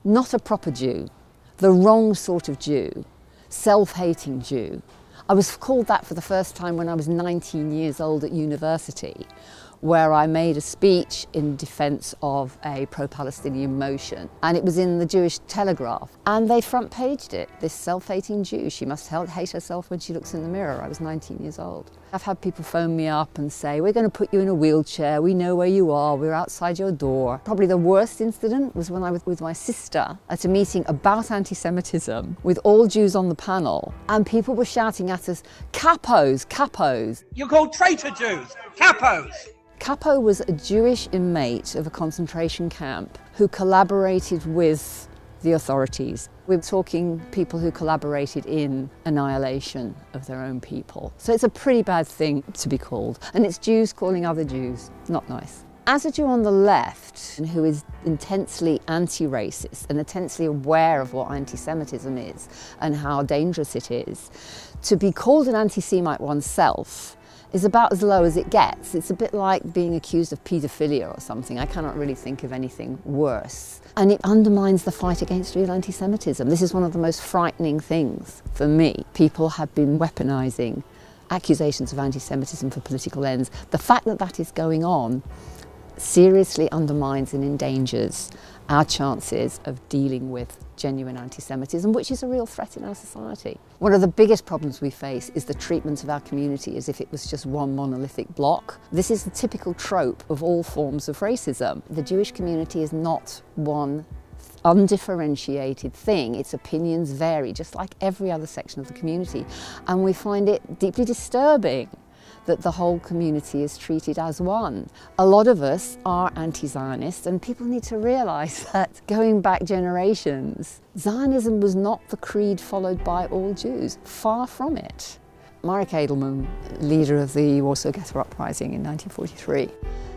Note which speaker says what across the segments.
Speaker 1: not a proper Jew, the wrong sort of Jew, self-hating Jew. I was called that for the first time when I was 19 years old at university, where I made a speech in defence of a pro-Palestinian motion. And it was in the Jewish Telegraph. And they front-paged it, this self-hating Jew. She must hate herself when she looks in the mirror. I was 19 years old. I've had people phone me up and say, we're going to put you in a wheelchair, we know where you are, we're outside your door. Probably the worst incident was when I was with my sister at a meeting about anti-Semitism with all Jews on the panel, and people were shouting at us, capos, capos.
Speaker 2: You're called traitor Jews, capos.
Speaker 1: Capo was a Jewish inmate of a concentration camp who collaborated with the authorities. We're talking people who collaborated in annihilation of their own people. So it's a pretty bad thing to be called. And it's Jews calling other Jews. Not nice. As a Jew on the left, who is intensely anti-racist and intensely aware of what anti-Semitism is and how dangerous it is, to be called an anti-Semite oneself is about as low as it gets. It's a bit like being accused of paedophilia or something. I cannot really think of anything worse. And it undermines the fight against real anti-Semitism. This is one of the most frightening things for me. People have been weaponising accusations of anti-Semitism for political ends. The fact that that is going on seriously undermines and endangers our chances of dealing with genuine anti-Semitism, which is a real threat in our society. One of the biggest problems we face is the treatment of our community as if it was just one monolithic block. This is the typical trope of all forms of racism. The Jewish community is not one undifferentiated thing. Its opinions vary, just like every other section of the community. And we find it deeply disturbing that the whole community is treated as one. A lot of us are anti-Zionist, and people need to realise that going back generations, Zionism was not the creed followed by all Jews, far from it. Marek Edelman, leader of the Warsaw Ghetto Uprising in 1943,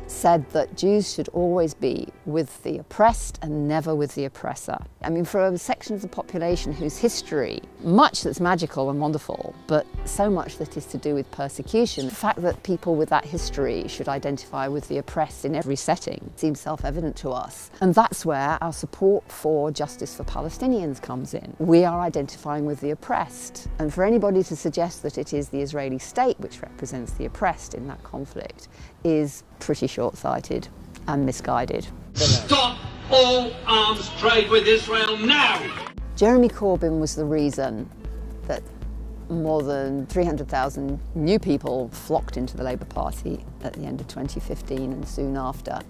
Speaker 1: said that Jews should always be with the oppressed and never with the oppressor. I mean, for a section of the population whose history, much that's magical and wonderful, but so much that is to do with persecution, the fact that people with that history should identify with the oppressed in every setting seems self-evident to us. And that's where our support for justice for Palestinians comes in. We are identifying with the oppressed. And for anybody to suggest that it is the Israeli state which represents the oppressed in that conflict is pretty short-sighted and misguided.
Speaker 3: Stop all arms trade with Israel now!
Speaker 1: Jeremy Corbyn was the reason that more than 300,000 new people flocked into the Labour Party at the end of 2015 and soon after.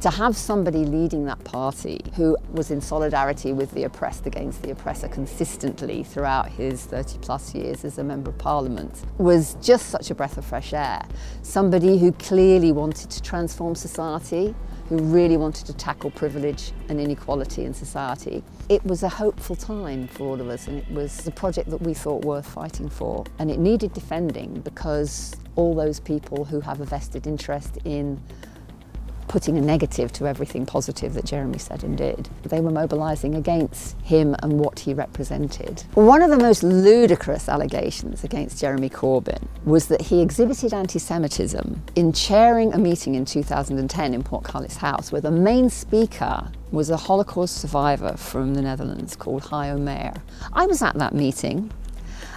Speaker 1: To have somebody leading that party who was in solidarity with the oppressed against the oppressor consistently throughout his 30-plus years as a Member of Parliament was just such a breath of fresh air. Somebody who clearly wanted to transform society, who really wanted to tackle privilege and inequality in society. It was a hopeful time for all of us, and it was a project that we thought worth fighting for. And it needed defending because all those people who have a vested interest in putting a negative to everything positive that Jeremy said and did, they were mobilising against him and what he represented. One of the most ludicrous allegations against Jeremy Corbyn was that he exhibited anti-Semitism in chairing a meeting in 2010 in Portcullis House where the main speaker was a Holocaust survivor from the Netherlands called Hayo Meir. I was at that meeting,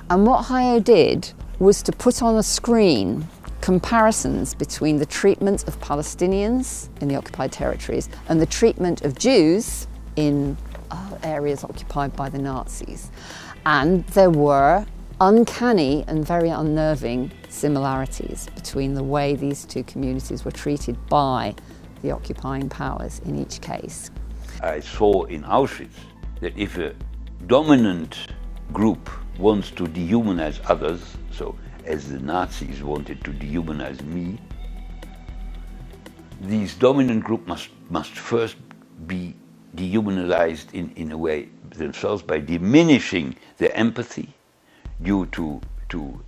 Speaker 1: and what Hayo did was to put on a screen comparisons between the treatment of Palestinians in the occupied territories and the treatment of Jews in areas occupied by the Nazis. And there were uncanny and very unnerving similarities between the way these two communities were treated by the occupying powers in each case.
Speaker 4: I saw in Auschwitz that if a dominant group wants to dehumanize others, so as the Nazis wanted to dehumanize me, these dominant group must first be dehumanized in a way themselves by diminishing their empathy due to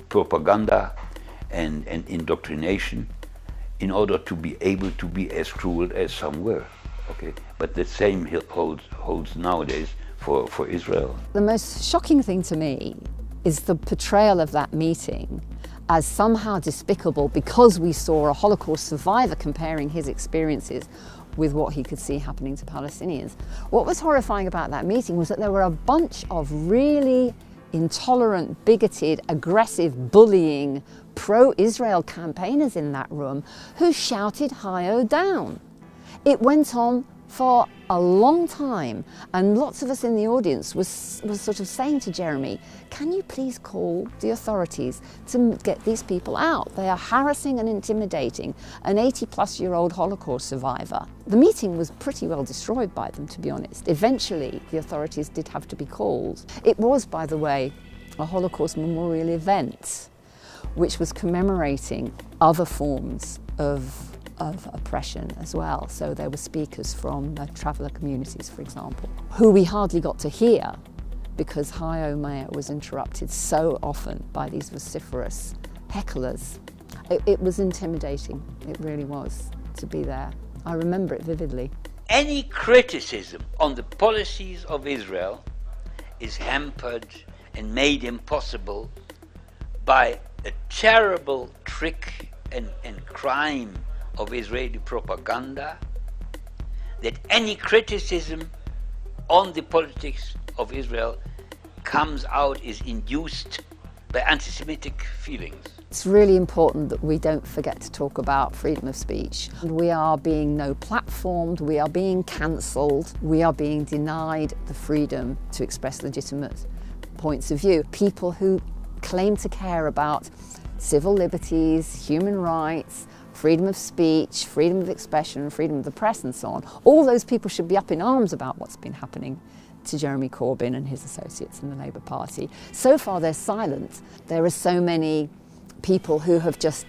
Speaker 4: propaganda and indoctrination in order to be able to be as cruel as some were. Okay? But the same holds nowadays for Israel.
Speaker 1: The most shocking thing to me is the portrayal of that meeting as somehow despicable because we saw a Holocaust survivor comparing his experiences with what he could see happening to Palestinians. What was horrifying about that meeting was that there were a bunch of really intolerant, bigoted, aggressive, bullying, pro-Israel campaigners in that room who shouted "Hi-O down." It went on for a long time, and lots of us in the audience was sort of saying to Jeremy, can you please call the authorities to get these people out? They are harassing and intimidating an 80-plus-year-old Holocaust survivor. The meeting was pretty well destroyed by them, to be honest. Eventually, the authorities did have to be called. It was, by the way, a Holocaust memorial event, which was commemorating other forms of oppression as well. So there were speakers from traveller communities, for example, who we hardly got to hear because Hi-O Mayor was interrupted so often by these vociferous hecklers. It was intimidating, it really was, to be there. I remember it vividly.
Speaker 4: Any criticism on the policies of Israel is hampered and made impossible by a terrible trick and crime of Israeli propaganda, that any criticism on the politics of Israel comes out is induced by anti-Semitic feelings.
Speaker 1: It's really important that we don't forget to talk about freedom of speech. We are being no-platformed, we are being cancelled, we are being denied the freedom to express legitimate points of view. People who claim to care about civil liberties, human rights, freedom of speech, freedom of expression, freedom of the press and so on. All those people should be up in arms about what's been happening to Jeremy Corbyn and his associates in the Labour Party. So far they're silent. There are so many people who have just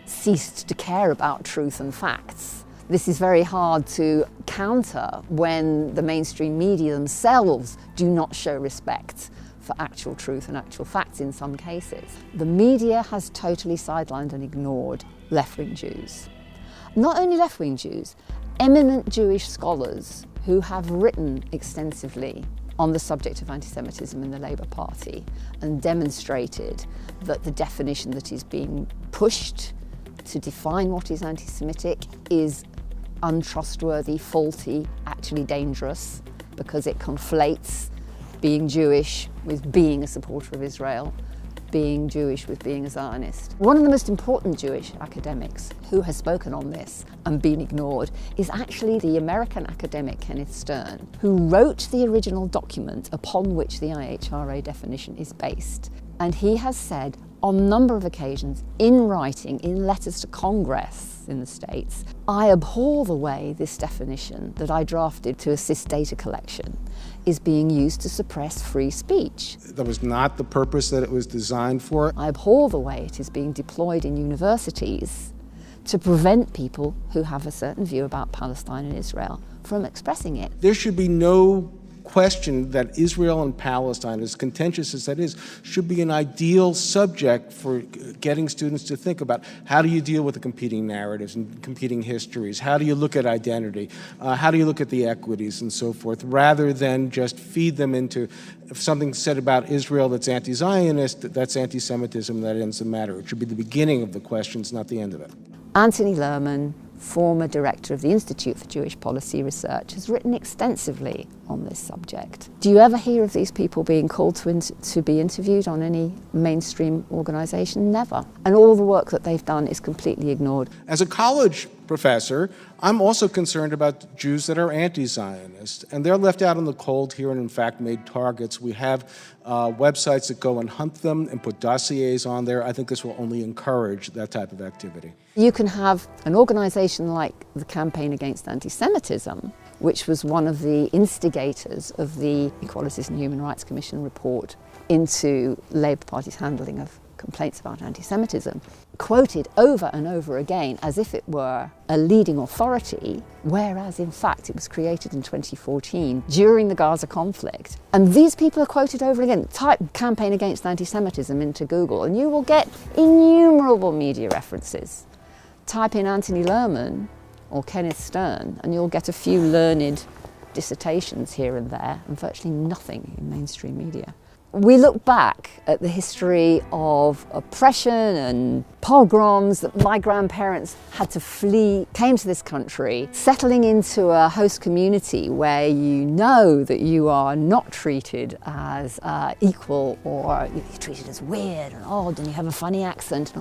Speaker 1: ceased to care about truth and facts. This is very hard to counter when the mainstream media themselves do not show respect for actual truth and actual facts in some cases. The media has totally sidelined and ignored left-wing Jews. Not only left-wing Jews, eminent Jewish scholars who have written extensively on the subject of anti-Semitism in the Labour Party and demonstrated that the definition that is being pushed to define what is anti-Semitic is untrustworthy, faulty, actually dangerous, because it conflates being Jewish with being a supporter of Israel, being Jewish with being a Zionist. One of the most important Jewish academics who has spoken on this and been ignored is actually the American academic Kenneth Stern, who wrote the original document upon which the IHRA definition is based. And he has said on a number of occasions, in writing, in letters to Congress in the States, I abhor the way this definition that I drafted to assist data collection is being used to suppress free speech.
Speaker 5: That was not the purpose that it was designed for.
Speaker 1: I abhor the way it is being deployed in universities to prevent people who have a certain view about Palestine and Israel from expressing it.
Speaker 5: There should be no question that Israel and Palestine, as contentious as that is, should be an ideal subject for getting students to think about how do you deal with the competing narratives and competing histories, how do you look at identity, how do you look at the equities and so forth, rather than just feed them into if something said about Israel that's anti-Zionist, that's anti-Semitism, that ends the matter. It should be the beginning of the questions, not the end of it.
Speaker 1: Anthony Lerman, former director of the Institute for Jewish Policy Research, has written extensively on this subject. Do you ever hear of these people being called to be interviewed on any mainstream organisation? Never. And all the work that they've done is completely ignored.
Speaker 5: As a college professor, I'm also concerned about Jews that are anti-Zionist, and they're left out in the cold here and in fact made targets. We have websites that go and hunt them and put dossiers on there. I think this will only encourage that type of activity.
Speaker 1: You can have an organisation like the Campaign Against Anti-Semitism, which was one of the instigators of the Equalities and Human Rights Commission report into Labour Party's handling of complaints about anti-Semitism, quoted over and over again as if it were a leading authority, whereas in fact it was created in 2014 during the Gaza conflict. And these people are quoted over again. Type Campaign Against Anti-Semitism into Google and you will get innumerable media references. Type in Anthony Lerman or Kenneth Stern and you'll get a few learned dissertations here and there and virtually nothing in mainstream media. We look back at the history of oppression and pogroms that my grandparents had to flee, came to this country, settling into a host community where you know that you are not treated as equal, or you're treated as weird and odd and you have a funny accent.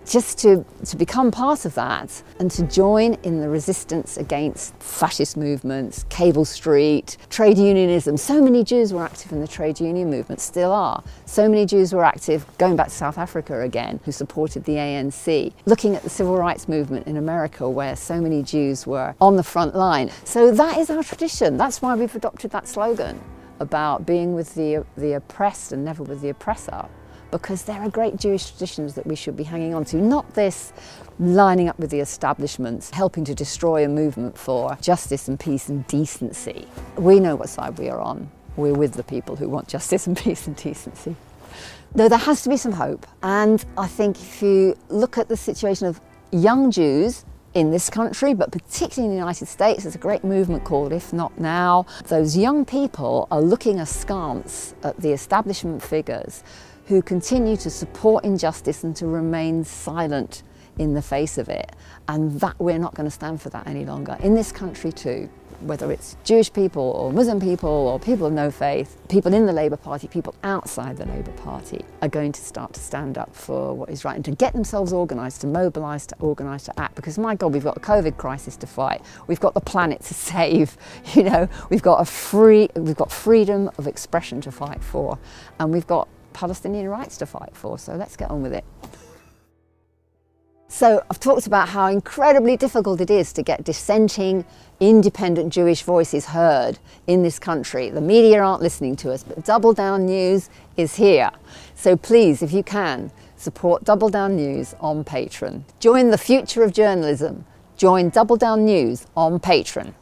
Speaker 1: Just to become part of that and to join in the resistance against fascist movements, Cable Street, trade unionism. So many Jews were active in the trade union movement, still are. So many Jews were active, going back to South Africa again, who supported the ANC. Looking at the civil rights movement in America, where so many Jews were on the front line. So that is our tradition. That's why we've adopted that slogan about being with the oppressed and never with the oppressor. Because there are great Jewish traditions that we should be hanging on to, not this lining up with the establishments, helping to destroy a movement for justice and peace and decency. We know what side we are on. We're with the people who want justice and peace and decency. Though there has to be some hope, and I think if you look at the situation of young Jews in this country, but particularly in the United States, there's a great movement called If Not Now. Those young people are looking askance at the establishment figures who continue to support injustice and to remain silent in the face of it. And that we're not going to stand for that any longer. In this country too, whether it's Jewish people or Muslim people or people of no faith, people in the Labour Party, people outside the Labour Party are going to start to stand up for what is right and to get themselves organised, to mobilise, to organise, to act. Because my God, we've got a COVID crisis to fight. We've got the planet to save. You know, we've got freedom of expression to fight for, and we've got Palestinian rights to fight for, so let's get on with it. So I've talked about how incredibly difficult it is to get dissenting, independent Jewish voices heard in this country. The media aren't listening to us, but Double Down News is here. So please, if you can, support Double Down News on Patreon. Join the future of journalism. Join Double Down News on Patreon.